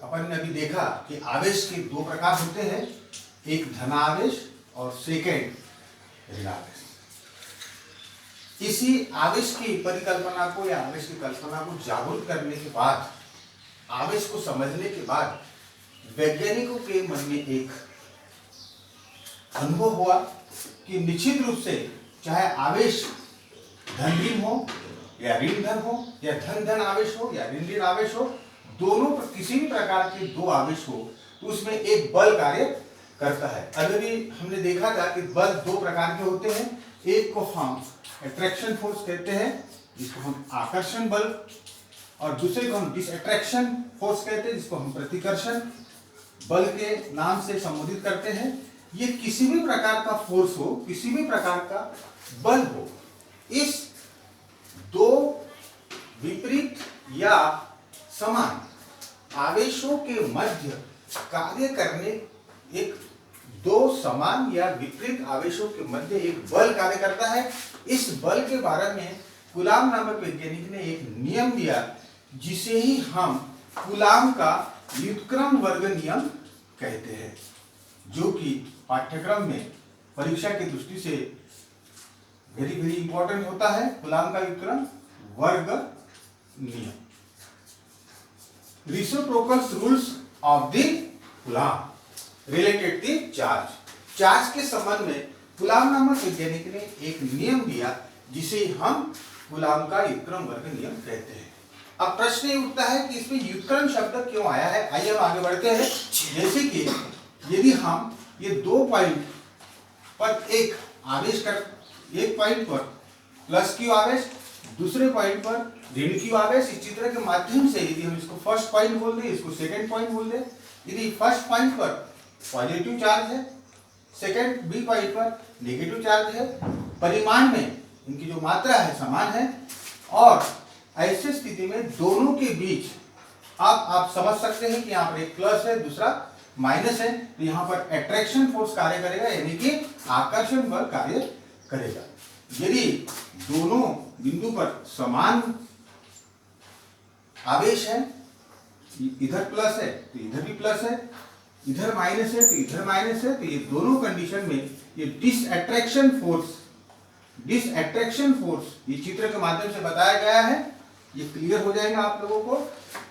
अपन ने अभी देखा कि आवेश के दो प्रकार होते हैं, एक धनावेश और सेकेंड ऋणावेश। इसी आवेश की परिकल्पना को या आवेश की कल्पना को जागरूक करने के बाद, आवेश को समझने के बाद वैज्ञानिकों के मन में एक अनुभव हुआ कि निश्चित रूप से चाहे आवेश धन ऋण हो या ऋण धन हो या धन धन आवेश हो या ऋण ऋण आवेश हो, दोनों किसी भी प्रकार के दो आवेश हो तो उसमें एक बल कार्य करता है। अभी हमने देखा था कि बल दो प्रकार के होते हैं, एक को हम अट्रैक्शन फोर्स कहते हैं जिसको हम आकर्षण बल, और दूसरे को हम डिसअट्रैक्शन फोर्स कहते हैं जिसको हम प्रतिकर्षण बल के नाम से संबोधित करते हैं। ये किसी भी प्रकार का फोर्स हो, किसी भी प्रकार का बल हो, इस दो विपरीत या समान आवेशों के मध्य कार्य करने, एक दो समान या विपरीत आवेशों के मध्य एक बल कार्य करता है। इस बल के बारे में कूलाम नामक वैज्ञानिक ने एक नियम दिया जिसे ही हम कूलाम का व्युत्क्रम वर्ग नियम कहते हैं, जो कि पाठ्यक्रम में परीक्षा की दृष्टि से वेरी वेरी इंपॉर्टेंट होता है। कूलाम का व्युत्क्रम वर्ग नियम, reciprocal rules of the Coulomb related to charge के संबंध में कूलाम नामक वैज्ञानिक ने एक नियम दिया जिसे हम कूलाम का व्युत्क्रम वर्ग नियम कहते हैं। अब प्रश्न ये उठता है कि इसमें व्युत्क्रम शब्द क्यों आया है। आइए हम आगे बढ़ते हैं। जैसे कि यदि हम ये दो पॉइंट पर एक आवेश कर, एक पॉइंट पर प्लस क्यू आवेश, दूसरे पॉइंट पर ऋण क्यू आवेश, इस चित्र के माध्यम से यदि हम इसको फर्स्ट पॉइंट बोल दें, इसको सेकंड पॉइंट बोल दें, यदि फर्स्ट पॉइंट पर पॉजिटिव चार्ज है, सेकंड बी पॉइंट पर नेगेटिव चार्ज है, परिमाण में इनकी जो मात्रा है समान है, और ऐसी स्थिति में दोनों के बीच आप समझ सकते हैं कि यहाँ पर एक प्लस है दूसरा माइनस है, तो यहाँ पर अट्रैक्शन फोर्स कार्य करेगा, यानी कि आकर्षण बल कार्य करेगा। यदि दोनों बिंदु पर समान आवेश है, इधर प्लस है तो इधर भी प्लस है, इधर माइनस है तो इधर माइनस है, तो ये दोनों कंडीशन में ये डिसअट्रैक्शन फोर्स ये चित्र के माध्यम से बताया गया है। ये क्लियर हो जाएगा आप लोगों को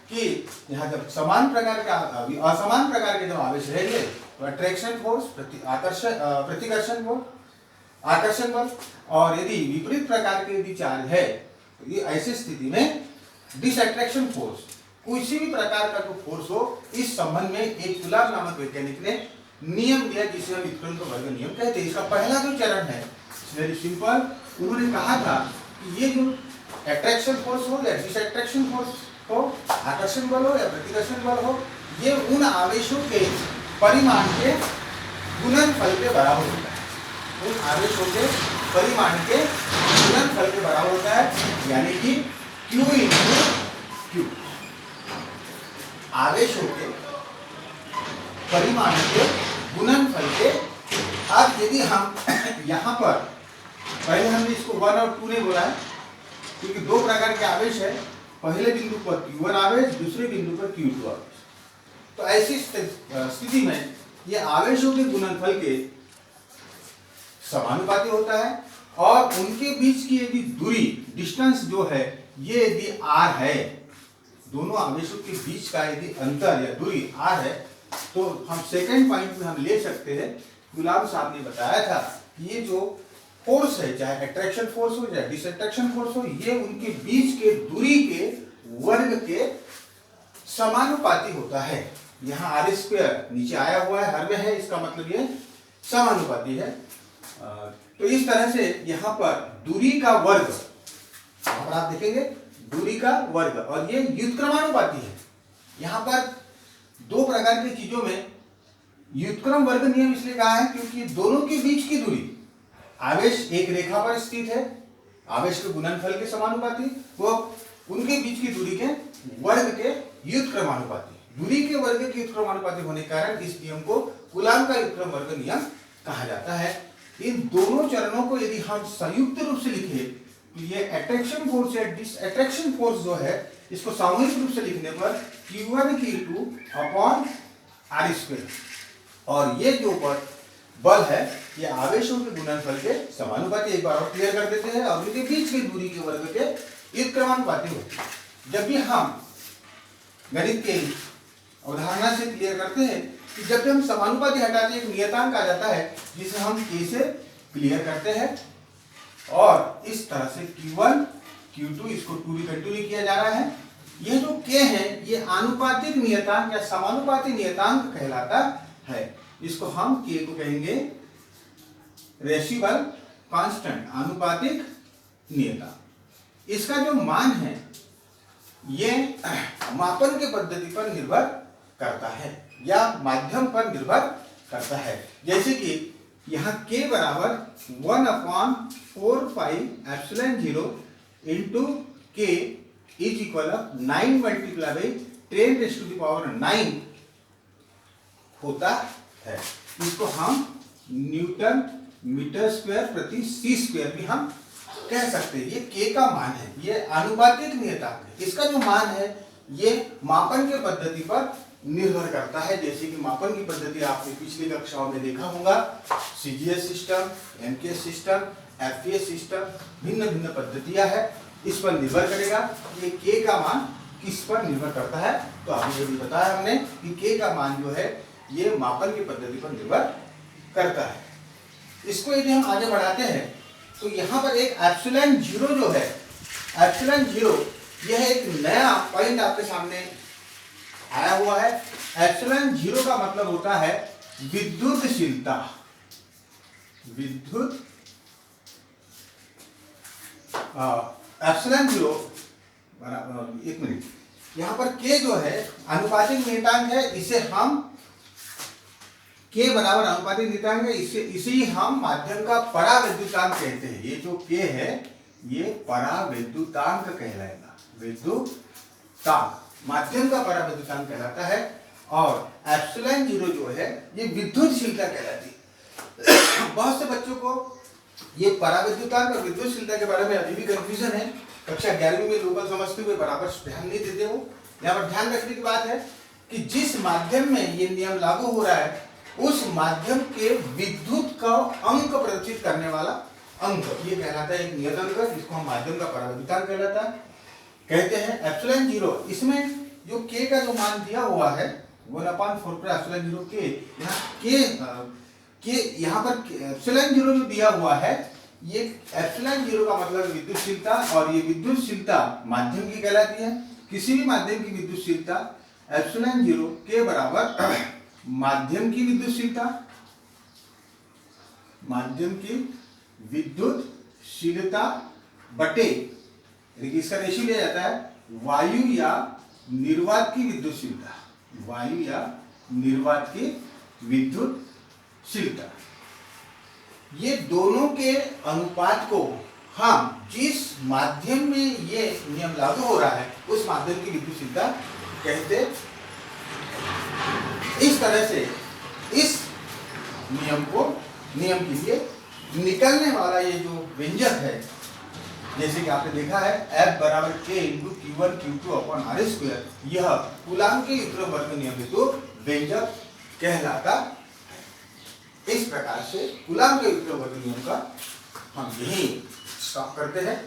कि यहाँ जब समान प्रकार के असमान प्रकार के जब आवेश रहेंगे तो अट्रैक्शन फोर्स, प्रतिकर्षण फोर्स, आकर्षण बल, और यदि विपरीत प्रकार के यदि चार्ज है तो ये ऐसी स्थिति में डिसअट्रैक्शन फोर्स, किसी भी प्रकार का जो फोर्स हो, इस संबंध में एक कूलाम नामक वैज्ञानिक ने नियम दिया जिसे हम व्युत्क्रम वर्ग नियम कहते हैं। इसका पहला जो चरण है वेरी सिंपल, उन्होंने कहा था कि ये जो अट्रैक्शन फोर्स हो या डिसअट्रैक्शन फोर्स हो, आकर्षण बल हो या प्रतिकर्षण बल हो, ये उन आवेशों के परिमाण के गुणनफल के बराबर होता है। उन आवेशों के परिमाण के गुणनफल के बराबर होता है, यानी कि Q into Q, आवेशों के परिमाण के गुणनफल के। अब यदि हम यहाँ पर पहले हमने इसको 1 और 2 ने बोला है क्योंकि दो प्रकार के आवेश है, पहले बिंदु पर Q1 आवेश, दूसरे बिंदु पर Q2 आवेश। तो ऐसी स्थिति में ये आवेशों के गुणनफल के समानुपाती होता है, और उनके बीच की यदि दूरी डिस्टेंस जो है ये यदि r है, दोनों आवेशों के बीच का यदि अंतर या दूरी r है, तो हम सेकंड पॉइंट में हम ले सकते हैं। कूलाम साहब ने बताया था कि ये जो फोर्स है, चाहे अट्रैक्शन फोर्स हो चाहे डिसअट्रैक्शन फोर्स हो, ये उनके बीच के दूरी के वर्ग के समानुपाती होता है। यहाँ आर स्क्वायर नीचे आया हुआ है, हर में है, इसका मतलब ये समानुपाती है। तो इस तरह से यहाँ पर दूरी का वर्ग, यहाँ पर आप देखेंगे दूरी का वर्ग, और ये व्युत्क्रमानुपाती है। यहाँ पर दो प्रकार की चीजों में व्युत्क्रम वर्ग नियम इसलिए कहा है क्योंकि दोनों के बीच की दूरी, आवेश एक रेखा पर स्थित है, आवेश के गुणनफल के समानुपाती, वो उनके बीच की दूरी के वर्ग के व्युत्क्रमानुपाती, दूरी के वर्ग के व्युत्क्रमानुपाती होने के कारण इस नियम को कूलाम का व्युत्क्रम वर्ग नियम कहा जाता है। इन दोनों चरणों को यदि हम संयुक्त रूप से लिखे तो ये अट्रैक्शन फोर्स या डिसअट्रैक्शन फोर्स जो है, इसको सामूहिक रूप से लिखने पर Q1 Q2 upon R square. और ये जो बल है ये आवेशों के गुणनफल के समानुपाती। एक बार और क्लियर कर देते हैं। और इनके बीच की दूरी के वर्ग के क्रमानुपाती होती है। जब भी हम गणित के अवधारणा से क्लियर करते हैं कि जब भी हम समानुपाती हटाते हैं एक नियतांक आ जाता है जिसे हम K से क्लियर करते हैं। और इस तरह से Q1 Q2 इसको 2 कंटिन्यू किया जा रहा है। ये जो K है ये आनुपातिक नियतांक या समानुपाती नियतांक कहलाता है। इसको हम K को कहेंगे रेसिबल कांस्टेंट, आनुपातिक नियतांक। इसका जो मान है ये मापन के पद्धति पर निर्भर करता है या माध्यम पर निर्भर करता है। जैसे कि यहाँ K बराबर 1/4 pi epsilon 0 into K is equal 9 multiply by 10⁻⁹ होता है। इसको हम न्यूटन मीटर स्क्वायर प्रति सी स्क्वायर भी हम कह सकते हैं। ये K का मान है, ये आनुपातिक नियतांक है। इसका जो मान है ये मापन के पद्धति पर निर्भर करता है। जैसे कि मापन की पद्धति आपने पिछली कक्षाओं में देखा होगा, CGS system, MKS system, FPS system, भिन्न भिन्न पद्धतियां है। इस पर निर्भर करेगा ये K का मान किस पर निर्भर करता है। तो अभी ये भी बताया हमने कि K का मान जो है ये मापन की पद्धति पर निर्भर करता है। इसको यदि हम आगे बढ़ाते हैं तो यहाँ पर एक एप्सिलॉन 0 जो है, एप्सिलॉन 0 यह एक नया पॉइंट आपके सामने आया हुआ है। एप्सिलॉन 0 का मतलब होता है विद्युतशीलता। एप्सिलॉन 0 बराबर, एक मिनट, यहाँ पर K जो है आनुपातिक नियतांक है। इसे हम K बराबर अनुपातिक नियतांक है, इसे ही हम माध्यम का परावैद्युतांक कहते हैं। ये जो K है ये परावैद्युतांक कहलाएगा, विद्युतांक माध्यम का परावैद्युतांक कहलाता है। और एप्सिलॉन 0 जो है ये विद्युतशीलता कहलाती है। बहुत से बच्चों को ये परावैद्युतांक और विद्युतशीलता के बारे में अभी भी कंफ्यूजन है। कक्षा 11वीं में लोकल समझते हुए बराबर ध्यान नहीं देते हो। यहाँ पर ध्यान रखने की बात है कि जिस माध्यम में ये नियम लागू हो रहा है उस माध्यम के विद्युत का अंक प्रदर्शित करने वाला अंक ये कहलाता है एक नियतांक, जिसको हम माध्यम का परावैद्युतांक कहलाता है कहते हैं। एप्सिलॉन 0 इसमें जो K का जो मान दिया हुआ है 1/4 पर एप्सिलॉन 0 K, यहाँ K यहाँ पर एप्सिलॉन 0 जो दिया हुआ है ये एप्सिलॉन 0 का मतलब विद्युतशीलता। और ये विद्युतशीलता माध्यम की कहलाती है। किसी भी माध्यम की विद्युतशीलता एप्सिलॉन 0 K बराबर माध्यम की विद्युतशीलता, माध्यम की विद्युतशीलता बटे, देखिए इसका रेशियो लिया जाता है वायु या निर्वात की विद्युतशीलता, वायु या निर्वात की विद्युतशीलता। ये दोनों के अनुपात को हम जिस माध्यम में ये नियम लागू हो रहा है उस माध्यम की विद्युतशीलता कहते। इस तरह से इस नियम के लिए निकलने वाला ये जो व्यंजक है, जैसे कि आपने देखा है F बराबर K into Q1 Q2 upon R square, यह कूलाम के युग्म वर्ग नियम हेतु व्यंजक कहलाता है। इस प्रकार से कूलाम के युग्म वर्ग नियम का हम यही स्टॉप करते हैं।